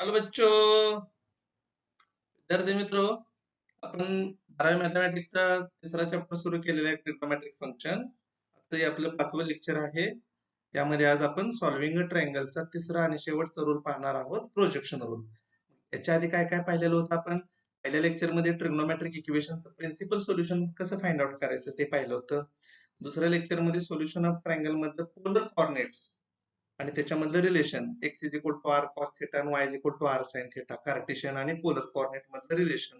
Hello बच्चों, विद्यार्थी मित्रों, आपण 12वी मॅथमॅटिक्सचा तिसरा चॅप्टर सुरू केलेला आहे, ट्रिग्नोमेट्रिक फंक्शन. आता हे आपलं 5वं लेक्चर आहे. यामध्ये आज आपण सॉल्व्हिंग ट्रायंगलचा तिसरा आणि शेवटचा रूल पाहणार आहोत, प्रोजेक्शन रूल. याच्या आधी काय काय पाहिलेलं होतं आपण? पहिल्या लेक्चरमध्ये ट्रिग्नोमेट्रिक इक्वेशनचं प्रिन्सिपल सोल्युशन कसं फाइंड आउट करायचं ते पाहिलं होतं. दुसऱ्या लेक्चरमध्ये सोल्युशन ऑफ ट्रायंगल मधलं पोलर कॉर्डिनेट्स आणि त्याच्यामधलं relation x is equal to r cos theta आणि y is equal to r sine theta, Cartesian आणि पोलर कॉर्डिनेट मधलं रिलेशन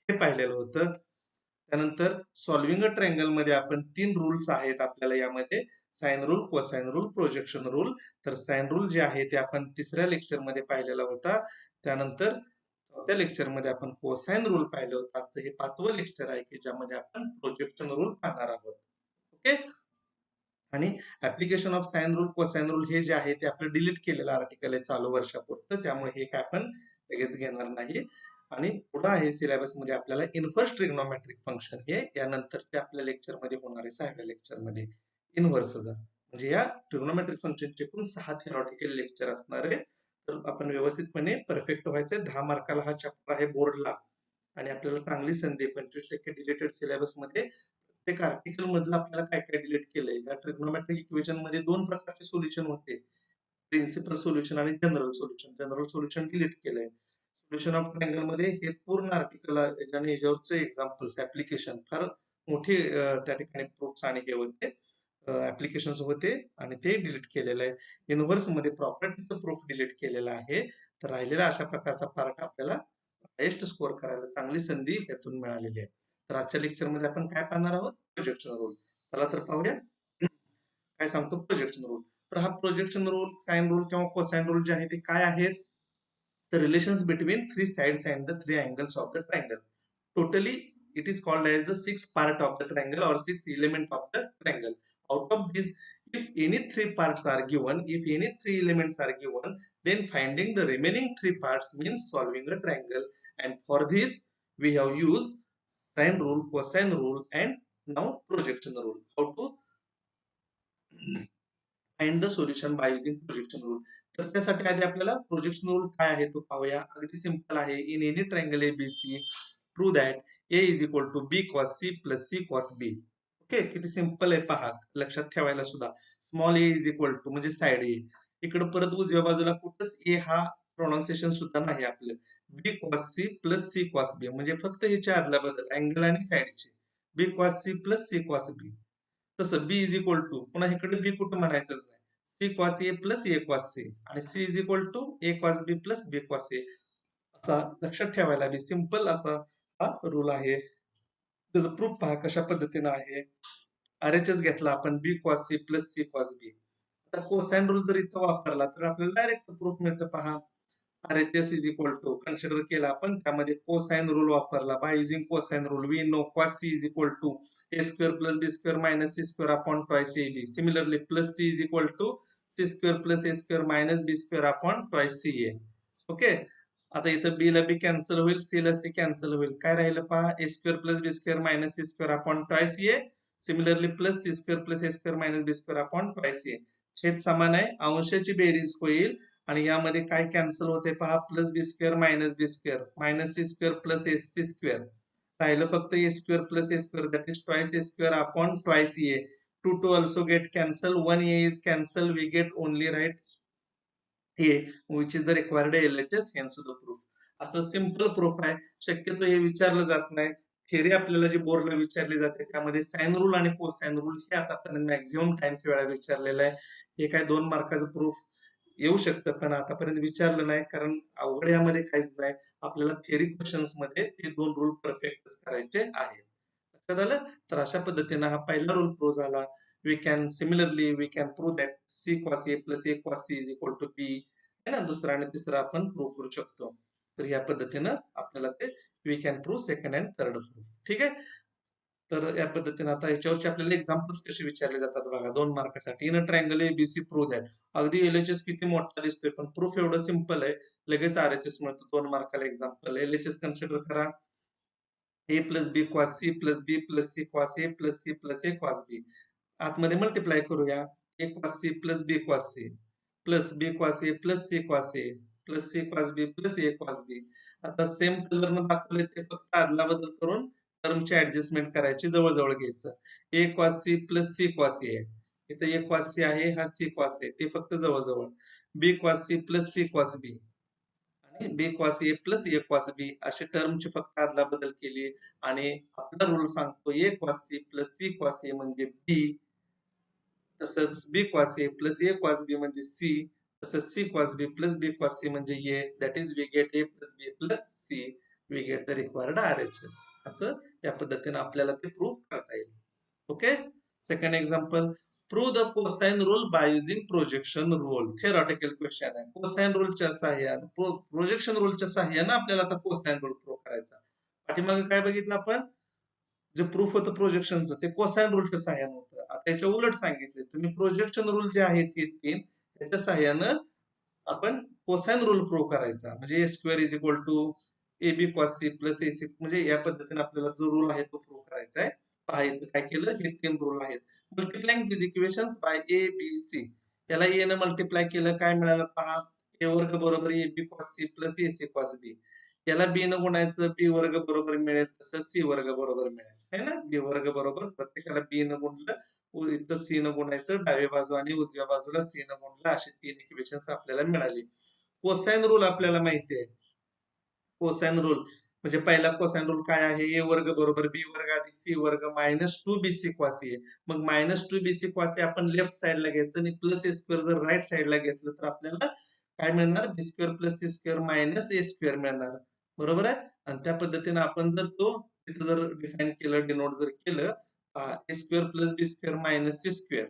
हे पाहिलेलं होतं. त्यानंतर सॉल्व्हिंग अ ट्रायंगल मध्ये आपण 3 रूल्स आहेत आपल्याला यामध्ये, sine rule, cosine rule, projection rule. तर साइन रूल जे आहे ते आपण तिसऱ्या लेक्चर मध्ये पाहिलेला होता. त्यानंतर चौथ्या लेक्चर मध्ये आपण कोसाइन रूल पाहिलं होतं. आजचं हे 5वं लेक्चर आहे की ज्यामध्ये आपण प्रोजेक्शन रूल पाहणार आहोत. ओके. आणि application of sine rule, cosine rule हे जे आहे ते आपलं डिलीट केलेलं आर्टिकल आहे चालू वर्षापुरतं, त्यामुळे हे काय आपण लगेच घेणार नाही. आणि पुढे आहे सिलेबस मध्ये आपल्याला इनव्हर्स ट्रिग्नोमेट्रिक फंक्शन हे यानंतरच्या आपल्या लेक्चर मध्ये होणार आहे, 6व्या लेक्चर मध्ये इनव्हर्स. म्हणजे या ट्रिग्नोमेट्रिक फंक्शनचे पण 6 थिओरॉटिकल लेक्चर असणार आहे. तर आपण व्यवस्थितपणे परफेक्ट व्हायचंय. 10 मार्काला हा चॅप्टर आहे बोर्डला, आणि आपल्याला चांगली संधी 25% डिलीटेड सिलेबस मध्ये प्रत्येक आर्टिकल मधलं आपल्याला काय काय डिलीट केलंय. या ट्रिग्नोमेट्रिक इक्वेशन मध्ये 2 प्रकारचे सोल्युशन होते, प्रिन्सिपल सोल्युशन आणि general solution. General solution delete केलंय. सोल्युशन ऑफ ट्रायंगल मध्ये हे पूर्ण आर्टिकल आणि याच्यावरचे एक्झाम्पल्स, ऍप्लिकेशन फार मोठे त्या ठिकाणी प्रूफ्स आणि हे होते, ऍप्लिकेशन होते, आणि ते डिलीट केलेलं आहे. युनिव्हर्स मध्ये प्रॉपर्टीचं प्रूफ डिलीट केलेलं आहे. तर राहिलेला अशा प्रकारचा पार्ट आपल्याला हायेस्ट स्कोअर करायला चांगली संधी यातून मिळालेली आहे. तर आजच्या लेक्चर मध्ये आपण काय पाहणार आहोत? Projection rule. चला तर पाहूया काय सांगतो प्रोजेक्शन रूल. तर हा प्रोजेक्शन रूल, साइन रूल किंवा कोसाइन रूल जे आहे ते काय आहेत? The relations between 3 sides and the 3 angles of the triangle. Totally, it is called as the 6th part of the triangle or 6th element of the triangle. Out of this, if any 3 parts are given, if any 3 elements are given, then finding the remaining 3 parts means solving a triangle. And for this, we have used sine rule, cosine rule, and now projection rule. How to find the solution bye using projection rule. तर त्यासाठी आधी आपल्याला projection rule काय आहे तो पाहूया. अगदी simple आहे. In any triangle A B C, prove that A is equal to B cos C plus C cos B. Okay, किती सिंपल आहे पहा, लक्षात ठेवायला सुद्धा. Small A is equal to म्हणजे साइड ए, इकडे परत उजव्या बाजूला कुठंच ए हा प्रोनाउन्सिएशन सुद्धा नाही आपलं. B cos C plus C cos b म्हणजे फक्त ह्याच्या आदला बदल अँगल आणि साइडचे. B cos C plus C cos b. तसं बी इज इक्वल टू, पुन्हा इकडे बी कुठं म्हणायचंच नाही, c cos a plus a cos c, आणि c is equal to a cos b plus b cos a. असा लक्षात ठेवायला बी सिंपल असा हा रूल आहे. त्याचं प्रूफ पहा कशा पद्धतीनं आहे. आरएचएस घेतला आपण, b cos C plus C cos b. आता कोसाइन रूल जर इथं वापरला तर आपल्याला डायरेक्ट प्रूफ मिळतं पहा. RHS is equal to consider केला आपण, त्यामध्ये कोसाइन रूल वापरला. By using cosine rule we know cos C is equal to A square plus B square minus C square upon twice A B. Similarly plus C is equal to C square plus A square minus B square upon twice C A. Okay. आता इथं B ला B cancel होईल, C ला C cancel होईल. काय राहिलं पहा, a square plus B square minus C square upon twice a. Similarly plus c square plus A square minus B square upon twice a. हेच समान आहे, अंशाची बेरीज होईल. आणि यामध्ये काय कॅन्सल होते पहा, plus B square minus B square minus C square plus a c square. राहिलं फक्त a square plus A square, that is twice a square upon twice a. 2 also get cancel, 1 a is cancel, we get only right a, which is the required LHS, hence the proof. असं simple proof आहे. शक्यतो हे विचारलं जात नाही. Theory आपल्याला जी बोर्डला विचारली जाते त्यामध्ये साइन रूल आणि कोसाइन रूल हे आतापर्यंत मॅक्झिमम टाइम्स वेळा विचारलेलं आहे. हे काय 2 मार्काचं प्रूफ येऊ शकतं, पण आतापर्यंत विचारलं नाही, कारण अवघड यामध्ये काहीच नाही. आपल्याला थेरी क्वेश्चन्स मध्ये ते 2 रूल परफेक्ट करायचे आहेत. लक्षात आलं? तर अशा पद्धतीनं हा पहिला रूल प्रूव्ह झाला. we can prove that c cos a plus a cos c is equal to b, है ना. दुसरा आणि तिसरा आपण प्रूव्ह करू शकतो. तर या पद्धतीनं आपल्याला ते we can prove second and third proof. ठीक आहे. तर या पद्धतीने आता याच्यावरचे आपल्याला एक्झाम्पल्स कसे विचारले जातात बघा 2 मार्कासाठी. In a triangle A B C prove that. अगदी एलएचएस किती मोठा दिसतोय, पण प्रूफ एवढं सिंपल आहे, लगेच आरएचएस मिळतो. 2 मार्काला एक्झाम्पल. एलएचएस कन्सिडर करा, ए plus b cos C plus b plus C cos a plus C plus a cos बी. आतमध्ये मल्टिप्लाय करूया, ए cos C plus b cos C plus b cos a plus C cos a plus C cos b plus a cos b. आता same कलरनं दाखवले ते फक्त आदला बदल करून टर्मची adjustment करायची, जवळजवळ घ्यायचं. A cos C plus C cos a, इथं ए कॉस सी आहे, हा सी कॉस आहे, ते फक्त जवळजवळ. B cos C plus C cos b आणि b cos a plus a cos b अशी टर्मची फक्त आदला बदल केली. आणि आपला रूल सांगतो a cos C plus C cos a म्हणजे बी, तसंच b cos a plus a cos b म्हणजे सी, तसंच c cos b plus b cos c म्हणजे a. That is we get a plus b plus c, we get the required RHS. असं या पद्धतीने आपल्याला ते prove करता येईल. Okay. Second example, prove the cosine rule by using projection rule. Theoretical question आहे. Cosine रूलच्या सहाय्याने, प्रोजेक्शन रूलच्या सहाय्याने आपल्याला आता कोसाइन रूल प्रूव्ह करायचा. पाठीमागे काय बघितलं आपण, जे प्रूफ होतं प्रोजेक्शनचं ते कोसाइन रूलच्या सहाय्याने होतं. आता याच्या उलट सांगितले, तुम्ही प्रोजेक्शन रूल जे आहेत हे तीन, त्याच्या सहाय्यानं आपण कोसाइन रूल प्रूव्ह करायचा. म्हणजे a square is equal to a b cos C plus a c, म्हणजे या पद्धतीने आपल्याला जो रूल आहे तो प्रूव्ह करायचा आहे. पहा इथं काय केलं, हे तीन रूल आहेत. Multiplying this equations by A B C, याला ए न मल्टिप्लाय केलं, काय मिळालं पहा, ए वर्ग बरोबर a b cos C plus a c cos b. याला बी न गुणायचं, बी वर्ग बरोबर मिळेल, तसं सी वर्ग बरोबर मिळेल, है ना. बी वर्ग बरोबर प्रत्येकाला बी न गुणलं, इथं सी न गुणायचं, डाव्या बाजू आणि उजव्या बाजूला सी न गुणलं, अशी तीन इक्वेशन्स आपल्याला मिळाली. कोसाइन रूल आपल्याला माहिती आहे. कोसाइन रूल म्हणजे पहिला कोसाइन रूल काय आहे, ए वर्ग बरोबर बी वर्ग अधिक सी वर्ग मायनस 2bc कॉस ए. मग मायनस 2bc कॉस ए आपण लेफ्ट साइडला घ्यायचं आणि प्लस ए स्क्वेअर जर राईट साइडला घेतलं तर आपल्याला काय मिळणार, b square plus c square minus a square मिळणार. बरोबर आहे. आणि त्या पद्धतीने आपण जर तो तिथं जर डिफाईन केलं, डिनोट जर केलं, ए स्क्वेअर प्लस बी स्क्वेअर मायनस सी स्क्वेअर,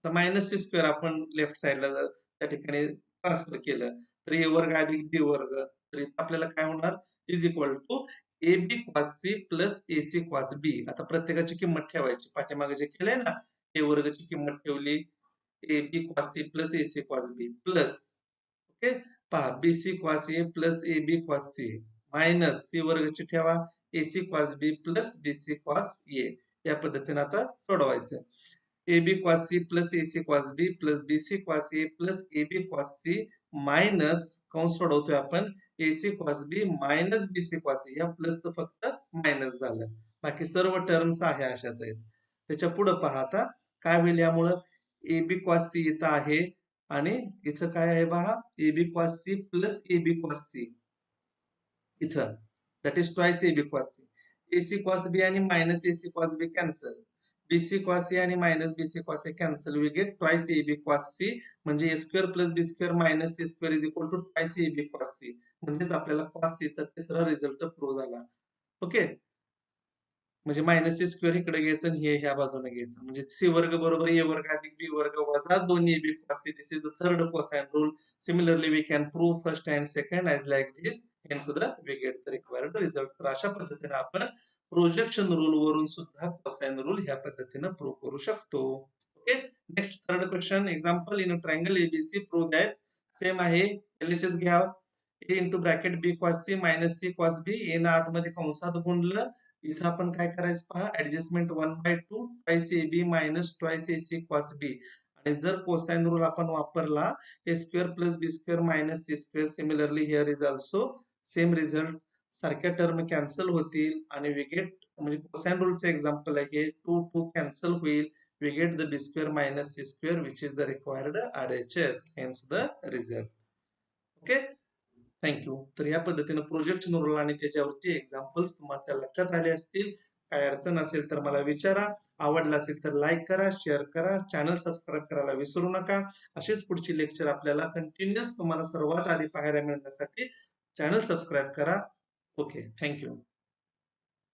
तर मायनस सी स्क्वेअर आपण लेफ्ट साइडला जर त्या ठिकाणी ट्रान्सफर केलं, तर ए वर्ग अधिक बी वर्ग, तर इथं आपल्याला काय होणार, is equal to a b cos C plus a c cos b. आता प्रत्येकाची किंमत ठेवायची, पाठीमागे जे केलंय ना, ए वर्गची किंमत ठेवली, a b cos C plus a c cos b plus, okay, पहा b c cos a plus a b cos c minus c वर्गची ठेवा, a c cos b plus b c cos a. या पद्धतीने आता सोडवायचं. A b cos C plus a c cos b plus b c cos a plus a b cos c minus, कंस सोडवतोय आपण, a c cos b minus b c cos a. या प्लसचं फक्त minus झालं, बाकी सर्व टर्म्स आहे अशाच आहेत. त्याच्या पुढे पहा आता काय होईल, यामुळं ए बी कॉस सी इथं आहे आणि इथं काय आहे पहा, a b cos C plus a b cos c इथं, that is twice A b cos c. A c cos b आणि minus a c cos b cancel, b c cos a आणि minus b c cos a cancel, we get twice A b cos c. म्हणजे a square plus B square minus C square is equal to twice A b cos c. म्हणजेच आपल्याला cos C चा तिसरा result prove झाला. Okay. म्हणजे minus C square इकडे घ्यायचं आणि हे ह्या बाजूने घ्यायचं, म्हणजे सी वर्ग बरोबर ए वर्ग अधिक बी वर्ग वजा 2ab cos c. This is the third cosine rule. Similarly we can prove first and second as like this, hence the we get the required result. तर अशा पद्धतीने आपण प्रोजेक्शन रूल वरून सुद्धा कोसाइन रूल ह्या पद्धतीने प्रूव्ह करू शकतो. Okay. Next third question, example in a triangle ABC prove that, same आहे, एलएचएस घ्या, a into bracket b cos c minus c cos b, a ना आतमध्ये कंसात गुणलं, इथं आपण काय करायचं पहा, adjustment 1/2 twice A b minus twice a c cos b. आणि जर कोसाइन रूल आपण वापरला, a square plus B square minus C square, similarly here is also same result. सारख्या टर्म कॅन्सल होतील आणि वी गेट, म्हणजे कोसाइन रूलचं example आहे, 2 2 कॅन्सल होईल, we get the B square minus C square which is the required RHS, hence the result. Okay. Thank you. तर या पद्धतीने प्रोजेक्शन रूल आणि त्याच्यावरचे एक्झाम्पल्स तुम्हाला लक्षात आले असतील. काय अडचण असेल तर मला विचारा. आवडला असेल तर लाईक करा, शेअर करा, चॅनल सबस्क्राईब करायला विसरू नका. अशीच पुढची लेक्चर आपल्याला कंटिन्युअस तुम्हाला सर्वात आधी पाहायला मिळण्यासाठी चॅनल सबस्क्राईब करा. Okay, thank you.